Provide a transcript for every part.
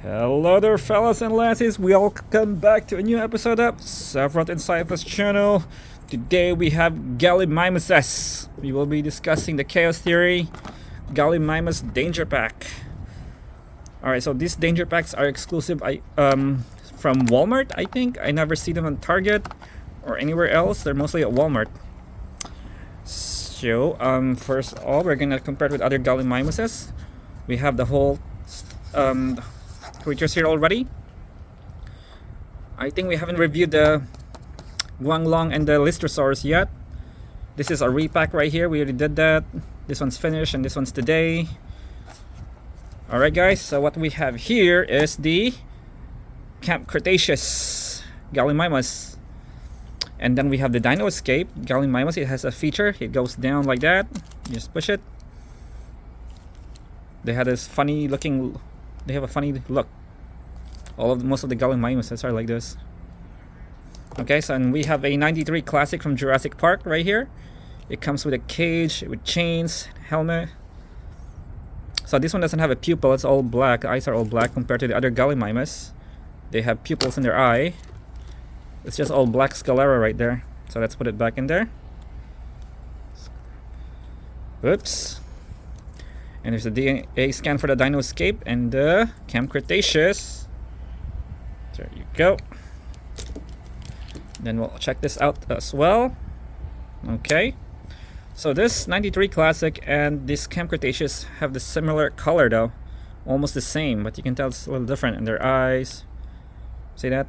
Hello there, fellas and lassies. Welcome back to a new episode of Sephiroth Inside this channel. Today we have Gallimimus. We will be discussing the Chaos Theory Gallimimus Danger Pack. Alright, so these Danger Packs are exclusive from Walmart, I think. I never see them on Target or anywhere else. They're mostly at Walmart. So, first of all, we're gonna compare it with other Gallimimuses. We have the whole creatures here already. I think we haven't reviewed the Guanglong and the Lystrosaurus yet. This is a repack right here. We already did that. This one's finished and this one's today. Alright guys, so what we have here is the Camp Cretaceous Gallimimus. And then we have the Dino Escape Gallimimus. It has a feature. It goes down like that. You just push it. They had this funny looking. They have a funny look. Most of the Gallimimuses are like this. Okay, so and we have a 93 classic from Jurassic Park right here. It comes with a cage with chains, helmet. So this one doesn't have a pupil. It's all black. The eyes are all black compared to the other Gallimimus. They have pupils in their eye. It's just all black sclera right there. So let's put it back in there. Oops. And there's a DNA scan for the Dino Escape and the Camp Cretaceous. There you go. Then we'll check this out as well. Okay. So this 93 Classic and this Camp Cretaceous have the similar color though. Almost the same, but you can tell it's a little different in their eyes. See that?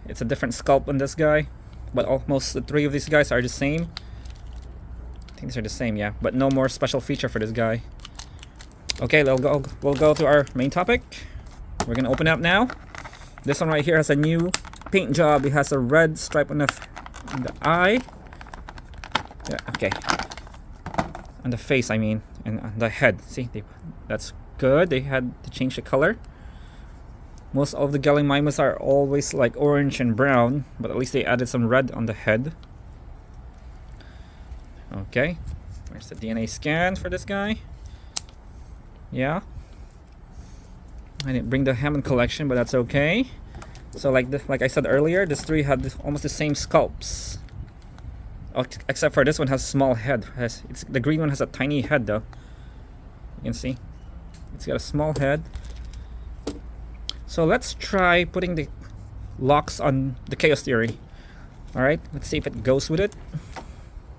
It's a different sculpt on this guy. But almost the three of these guys are the same. I think these are the same, yeah. But no more special feature for this guy. Okay, we'll go to our main topic. We're gonna open it up now. This one right here has a new paint job. It has a red stripe on the eye. Yeah, okay. On the face, I mean, and on the head. See, that's good. They had to change the color. Most of the Gallimimus are always like orange and brown, but at least they added some red on the head. Okay, where's the DNA scan for this guy? Yeah. I didn't bring the Hammond collection, but that's okay. So like I said earlier, these three had almost the same sculpts. Except for this one has small head. The green one has a tiny head though. You can see. It's got a small head. So let's try putting the locks on the Chaos Theory. Alright, let's see if it goes with it.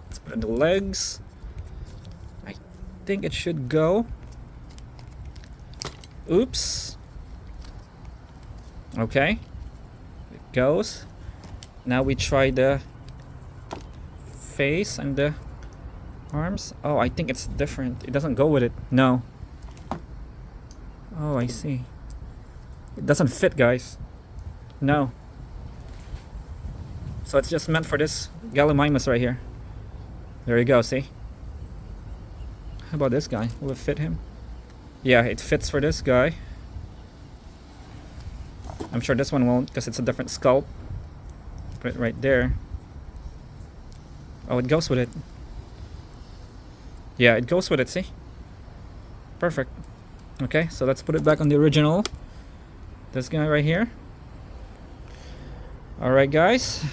Let's put in the legs. I think it should go. Oops. Okay. It goes. Now we try the face and the arms. Oh, I think it's different. It doesn't go with it. No. Oh, I see. It doesn't fit, guys. No. So it's just meant for this Gallimimus right here. There you go, see? How about this guy? Will it fit him? Yeah, it fits for this guy. I'm sure this one won't because it's a different sculpt. Put it right there. Oh, it goes with it. Yeah, it goes with it, see? Perfect. Okay, so let's put it back on the original. This guy right here. Alright guys.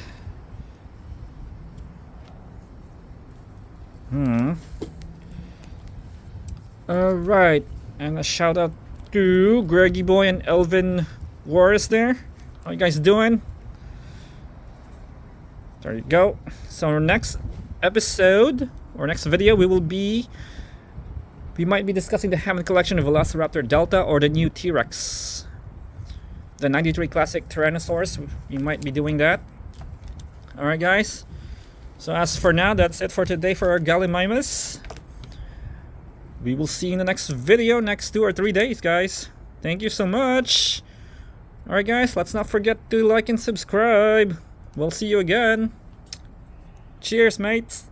Alright. And a shout out to Greggy Boy and Elvin Warris there. How you guys doing? There you go. So our next episode or next video we might be discussing the Hammond collection of Velociraptor Delta or the new T-Rex. The 93 Classic Tyrannosaurus, we might be doing that. Alright guys, so as for now, that's it for today for our Gallimimus. We will see you in the next video next 2 or 3 days, guys. Thank you so much. Alright guys, let's not forget to like and subscribe. We'll see you again. Cheers, mates.